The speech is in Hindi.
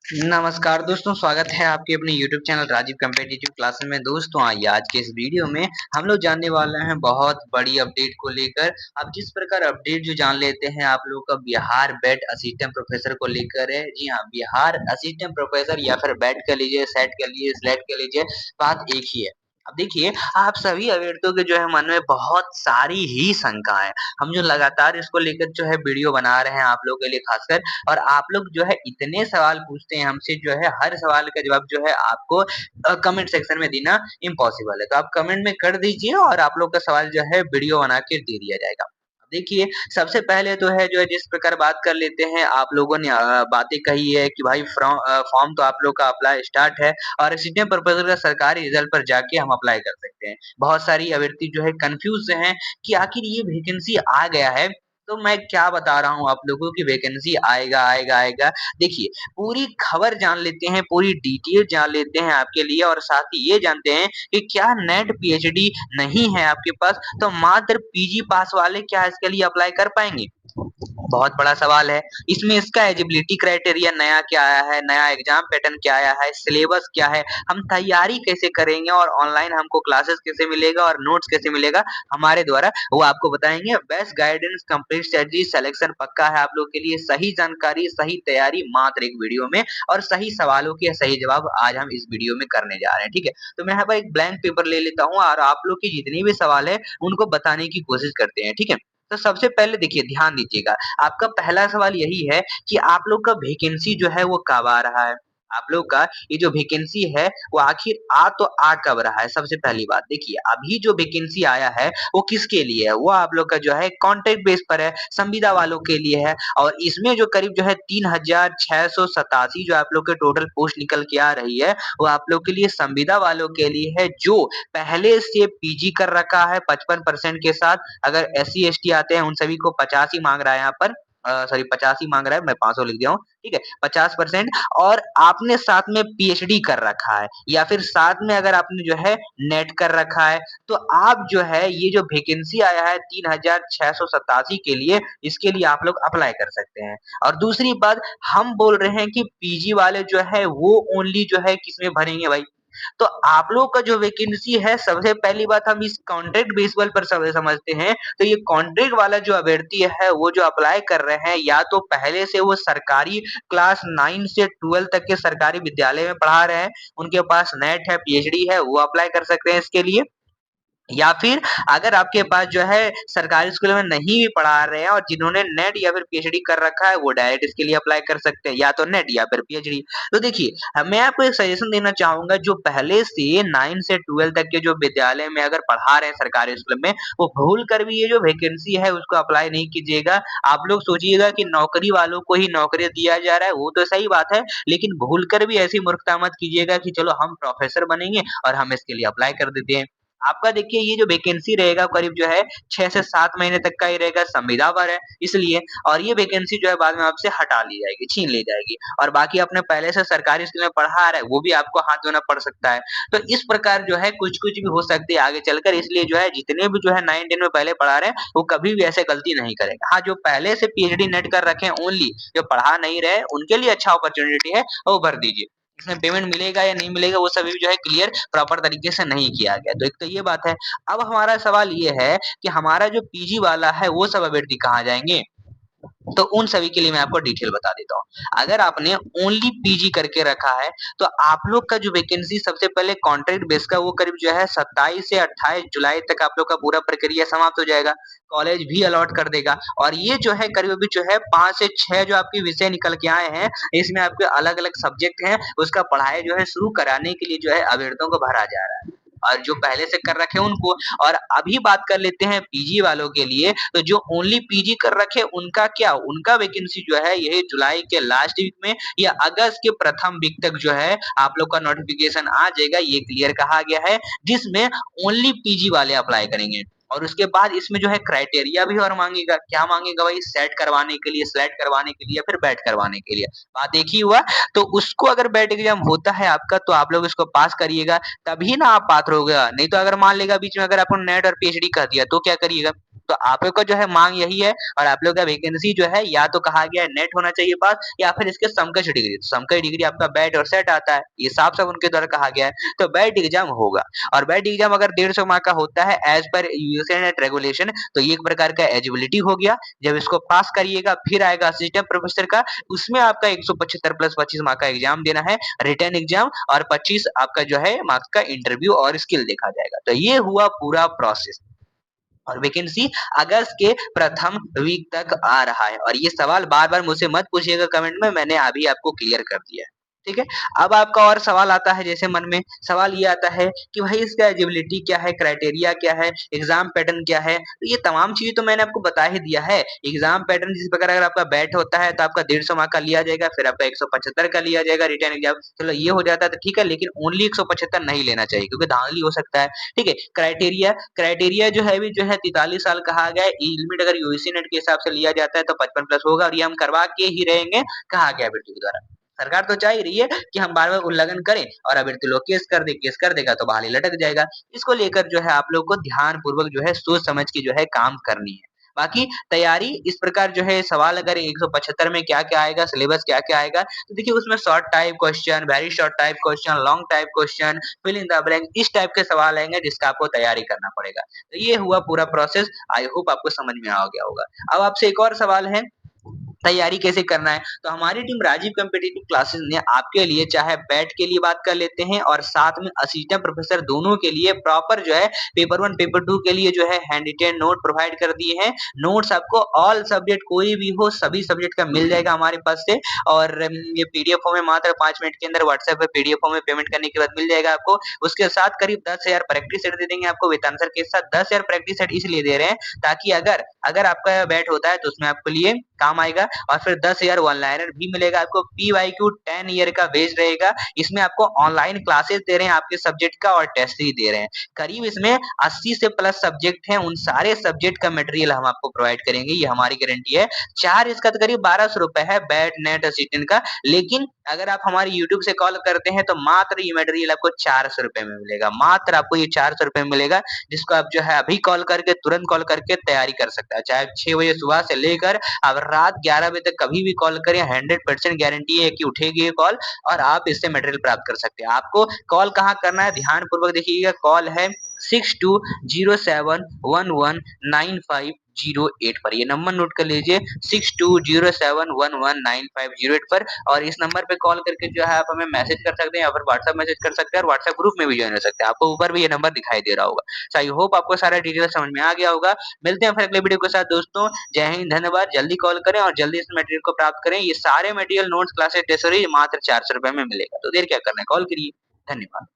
नमस्कार दोस्तों, स्वागत है आपके अपने YouTube channel Rajeev competitive classes में। दोस्तों आइए आज के इस वीडियो में हम लोग जानने वाले हैं बहुत बड़ी अपडेट को लेकर। अब जिस प्रकार अपडेट जो जान लेते हैं आप लोगों का बिहार बेट असिस्टेंट प्रोफेसर को लेकर है। जी हाँ, बिहार असिस्टेंट प्रोफेसर या फिर बेट कह लीजिए, सेट कह लीजिए, स्लेट कह लीजिए, बात एक ही है। अब देखिए, आप सभी अभ्यर्थियों के जो है मन में बहुत सारी ही शंकाएं। हम जो लगातार इसको लेकर जो है वीडियो बना रहे हैं आप लोगों के लिए खासकर, और आप लोग जो है इतने सवाल पूछते हैं हमसे, जो है हर सवाल का जवाब जो है आपको कमेंट सेक्शन में देना इम्पॉसिबल है। तो आप कमेंट में कर दीजिए और आप लोग का सवाल जो है वीडियो बना के दे दिया जाएगा। देखिए, सबसे पहले तो है जो है जिस प्रकार बात कर लेते हैं, आप लोगों ने बातें कही है कि भाई फॉर्म तो आप लोग का अप्लाई स्टार्ट है और असिस्टेंट प्रोफेसर का सरकारी रिजल्ट पर जाके हम अप्लाई कर सकते हैं। बहुत सारी अभ्यर्थी जो है कन्फ्यूज़ हैं कि आखिर ये वैकेंसी आ गया है, तो मैं क्या बता रहा हूँ आप लोगों की वैकेंसी आएगा, आएगा, आएगा। देखिए, पूरी खबर जान लेते हैं, पूरी डिटेल जान लेते हैं आपके लिए, और साथ ही ये जानते हैं कि क्या नेट पीएचडी नहीं है आपके पास, तो मात्र पीजी पास वाले क्या इसके लिए अप्लाई कर पाएँगे? बहुत बड़ा सवाल है। इसमें इसका एलिजिबिलिटी क्राइटेरिया नया क्या आया है, नया एग्ज़ाम पैटर्न क्या आया है, सिलेबस क्या है, हम तैयारी कैसे करेंगे और ऑनलाइन हमको क्लासेस कैसे मिलेगा और नोट्स कैसे मिलेगा हमारे द्वारा, वो आपको बताएँगे। Best guidance, complete strategy, selection पक्का है आप लोग के लिए। सही जानकारी, सही तैयारी मात्र एक वीडियो में, और सही सवालों के सही जवाब आज हम इस वीडियो में करने जा रहे हैं, ठीक है? तो मैं यहाँ पर एक ब्लैंक पेपर ले लेता हूँ और आप लोग के जितने भी सवाल हैं, उनको बताने की कोशिश करते हैं, ठीक है? तो सबसे पहले देखिए, ध्यान दीजिएगा, आपका पहला सवाल यही है कि आप लोग का वैकेंसी जो है वो कब आ रहा है? आप लोग का ये जो वैकेंसी है वो आखिर आ कब रहा है? सबसे पहली बात देखिए, अभी जो वैकेंसी आया है वो किसके लिए है? वो आप लोग का जो है कॉन्ट्रैक्ट बेस पर है, संविदा वालों के लिए है, और इसमें जो करीब जो है 3687 जो आप लोग के टोटल पोस्ट निकल के आ रही है, वो आप लोग के लिए संविदा वालों के लिए है जो पहले से पीजी कर रखा है 55% के साथ। अगर एससी एसटी आते हैं उन सभी को 50 ही माँग रहा है यहाँ पर, सॉरी 50 ही माँग रहा है, मैं 500 लिख दिया हूँ, ठीक है? 50%, और आपने साथ में पीएचडी कर रखा है या फिर साथ में अगर आपने जो है नेट कर रखा है, तो आप जो है ये जो वैकेंसी आया है 3687 के लिए, इसके लिए आप लोग अप्लाई कर सकते हैं। और दूसरी बात, हम बोल रहे हैं कि पीजी वाले जो है वो ओनली जो है किसमें भरेंगे भाई? तो आप लोग का जो वैकेंसी है, सबसे पहली बात हम इस कॉन्ट्रैक्ट बेसिस पर समझते हैं, तो ये कॉन्ट्रैक्ट वाला जो अभ्यर्थी है, वो जो अप्लाई कर रहे हैं, या तो पहले से वो सरकारी क्लास 9 से 12 तक के सरकारी विद्यालय में पढ़ा रहे हैं, उनके पास नेट है, पीएचडी है, वो अप्लाई कर सकते हैं इसके लिए। या फिर अगर आपके पास जो है सरकारी स्कूल में नहीं भी पढ़ा रहे हैं और जिन्होंने नेट या फिर पीएचडी कर रखा है, वो डायरेक्ट इसके लिए अप्लाई कर सकते हैं, या तो नेट या फिर पीएचडी। तो देखिए, मैं आपको एक सजेशन देना चाहूँगा, जो पहले से 9 से 12 तक के जो विद्यालय में अगर पढ़ा रहे हैं सरकारी स्कूल में, वो भूल कर भी ये जो वैकेंसी है उसको अप्लाई नहीं कीजिएगा। आप लोग सोचिएगा कि नौकरी वालों को ही नौकरी दिया जा रहा है, वो तो सही बात है, लेकिन भूल कर भी ऐसी मूर्खता मत कीजिएगा कि चलो हम प्रोफेसर बनेंगे और हम इसके लिए अप्लाई कर देते हैं। आपका देखिए ये जो वैकेंसी रहेगा करीब जो है 6 से 7 महीने तक का ही रहेगा, संविदा पर है इसलिए, और ये वैकेंसी जो है बाद में आपसे हटा ली जाएगी, छीन ली जाएगी, और बाकी आपने पहले से सरकारी स्कूल में पढ़ा आ रहा है, वो भी आपको हाथ धोना पड़ सकता है। तो इस प्रकार जो है कुछ-कुछ भी हो सकती है आगे चलकर, इसलिए जो है जितने भी जो है 9-10 में पहले पढ़ा रहे हैं, वो कभी भी ऐसे गलती नहीं करेगा। हाँ, जो पहले से पीएचडी नेट कर रखे हैं ओनली, जो पढ़ा नहीं रहे, उनके लिए अच्छा अपॉर्च्युनिटी है, वो भर दीजिए। इसमें पेमेंट मिलेगा या नहीं मिलेगा वो सभी जो है क्लियर प्रॉपर तरीके से नहीं किया गया। तो एक तो ये बात है। अब हमारा सवाल ये है कि हमारा जो पीजी वाला है वो सब अभ्यर्थी कहाँ जाएँगे? तो उन सभी के लिए मैं आपको डिटेल बता देता हूँ। अगर आपने ओनली पीजी करके रखा है, तो आप लोग का जो वैकेंसी सबसे पहले कॉन्ट्रैक्ट बेस का वो करीब जो है 27 से 28 जुलाई तक आप लोग का पूरा प्रक्रिया समाप्त हो जाएगा। कॉलेज भी अलॉट कर देगा, और ये जो है करीब अभी जो है 5 से 6 जो आपके विषय निकल के आए हैं, इसमें आपके अलग-अलग सब्जेक्ट हैं, उसका पढ़ाई जो है शुरू कराने के लिए जो है अभ्यर्थियों को भरा जा रहा है। और जो पहले से कर रखे हैं उनको, और अभी बात कर लेते हैं पीजी वालों के लिए, तो जो ओनली पीजी कर रखे हैं उनका क्या? उनका वैकेंसी जो है यही जुलाई के लास्ट वीक में या अगस्त के प्रथम वीक तक जो है आप लोग का नोटिफिकेशन आ जाएगा, ये क्लियर कहा गया है, जिसमें ओनली पीजी वाले अप्लाई करेंगे। और उसके बाद इसमें जो है क्राइटेरिया भी और माँगेगा, क्या माँगेगा भाई? सेट करवाने के लिए, स्लेट करवाने के लिए या फिर बैट करवाने के लिए। बात एक ही हुआ, तो उसको अगर बैट एग्ज़ाम होता है आपका, तो आप लोग इसको पास करिएगा, तभी ना आप पात्र होगा, नहीं तो अगर मान लेगा बीच में अगर आपने नेट और पीएचडी कर दिया तो क्या करिएगा? तो आप लोग का जो है माँग यही है और आप लोग का वैकेंसी जो है या तो कहा गया है नेट होना चाहिए पास या फिर इसके समकक्ष डिग्री। समकक्ष डिग्री आपका बैट और सेट आता है, ये साफ-साफ उनके द्वारा कहा गया है। तो बैट एग्ज़ाम होगा और बैट एग्ज़ाम अगर 150 मार्क का होता है as per UGC net regulation, तो ये एक प्रकार का एलिजिबिलिटी हो गया। जब इसको पास करिएगा फिर आएगा असिस्टेंट प्रोफेसर का, उसमें आपका 175 प्लस 25 मार्क का एग्ज़ाम देना है, रिटन एग्ज़ाम और 25 आपका जो है मार्क्स का इंटरव्यू और स्किल देखा जाएगा। तो ये हुआ पूरा प्रोसेस। और वैकेंसी अगस्त के प्रथम वीक तक आ रहा है और ये सवाल बार-बार मुझसे मत पूछिएगा कमेंट में, मैंने अभी आपको क्लियर कर दिया है। ठीक है? अब आपका और सवाल आता है जैसे मन में, सवाल ये आता है कि भाई इसका एलिजिबिलिटी क्या है, क्राइटेरिया क्या है, एग्ज़ाम पैटर्न क्या है? तो ये तमाम चीज़ें तो मैंने आपको बता ही दिया है। एग्ज़ाम पैटर्न जिस प्रकार अगर आपका बैट होता है तो आपका 150 मार्क का लिया जाएगा, फिर आपका 175 का लिया जाएगा रिटन एग्ज़ाम। चलो ये हो जाता है तो ठीक है, लेकिन ओनली 175 नहीं लेना चाहिए क्योंकि धांधली हो सकता है। ठीक है? क्राइटेरिया क्राइटेरिया जो है अभी जो है 43 साल कहा गया है, एज लिमिट अगर यूजीसी नेट के हिसाब से लिया जाता है तो 55 प्लस होगा और ये हम करवा के ही रहेंगे, कहा गया अभ्यर्थी के द्वारा। सरकार तो चाह ही रही है कि हम बार-बार उल्लंघन करें और अभ्यर्थी लोग केस कर देगा तो बहाली लटक जाएगा। इसको लेकर जो है आप लोग को ध्यानपूर्वक जो है सोच समझ के जो है काम करनी है। बाकी तैयारी इस प्रकार जो है सवाल अगर 175 में क्या-क्या आएगा, सिलेबस क्या-क्या आएगा, तो देखिए उसमें short type question, very short type question, long type question, fill in the blank इस टाइप के सवाल आएँगे जिसका आपको तैयारी करना पड़ेगा। तो ये हुआ पूरा प्रोसेस, आई होप आपको समझ में आ गया होगा। अब आपसे एक और सवाल है तैयारी कैसे करना है? तो हमारी टीम राजीव कॉम्पिटिटिव क्लासेस ने आपके लिए चाहे बैट के लिए बात कर लेते हैं और साथ में असिस्टेंट प्रोफेसर दोनों के लिए प्रॉपर जो है पेपर 1 पेपर 2 के लिए जो है हैंड रिटेन नोट प्रोवाइड कर दिए हैं। नोट्स आपको ऑल सब्जेक्ट कोई भी हो सभी सब्जेक्ट का मिल जाएगा हमारे पास से और ये पीडीएफ फॉर्म में मात्र 5 मिनट के अंदर व्हाट्सएप पे पीडीएफ फॉर्म में पेमेंट करने के बाद मिल जाएगा आपको। उसके साथ करीब 10,000 प्रैक्टिस सेट दे देंगे आपको वेतन के साथ 10,000 प्रैक्टिस सेट इसलिए दे रहे हैं ताकि अगर अगर आपका बैट होता है तो उसमें आपके लिए काम आएगा और फिर 10,000 वन लाइनर भी मिलेगा आपको। पीवाईक्यू 10 ईयर का बेस्ड रहेगा। इसमें आपको ऑनलाइन क्लासेस दे रहे हैं आपके सब्जेक्ट का और टेस्ट भी दे रहे हैं। करीब इसमें 80 से प्लस सब्जेक्ट हैं, उन सारे सब्जेक्ट का मटेरियल हम आपको प्रोवाइड करेंगे, ये हमारी गारंटी है। चार्ज इसका तो करीब 1200 रुपए है बैट, नेट, असिस्टेंट का, लेकिन अगर आप हमारे यूट्यूब से कॉल करते हैं तो मात्र ये मटेरियल आपको 400 रुपए में मिलेगा। मात्र आपको ये 400 रुपए में मिलेगा, जिसको आप जो है अभी कॉल करके तुरंत कॉल करके तैयारी कर सकते हैं। चाहे 6 बजे सुबह से लेकर अब रात 11 बजे तक कभी भी कॉल करें, 100% गारंटी है कि उठेगी ये कॉल और आप इससे मटेरियल प्राप्त कर सकते हैं। आपको कॉल कहाँ करना है ध्यानपूर्वक देखिएगा, कॉल है 6207119508 पर। ये नंबर नोट कर लीजिए 6207119508 पर और इस नंबर पे कॉल करके जो है आप हमें मैसेज कर सकते हैं या फिर व्हाट्सएप मैसेज कर सकते हैं और व्हाट्सएप ग्रुप में भी जॉइन हो सकते हैं। आपको ऊपर भी ये नंबर दिखाई दे रहा होगा। सो आई होप आपको सारा डिटेल समझ में आ गया होगा। मिलते हैं फिर अगले वीडियो के साथ दोस्तों। जय हिंद, धन्यवाद। जल्दी कॉल करें और जल्दी इस मटेरियल को प्राप्त करें। ये सारे material notes, classes, test series मात्र 400 रुपए में मिलेगा। तो देर क्या करना है, कॉल करिए। धन्यवाद।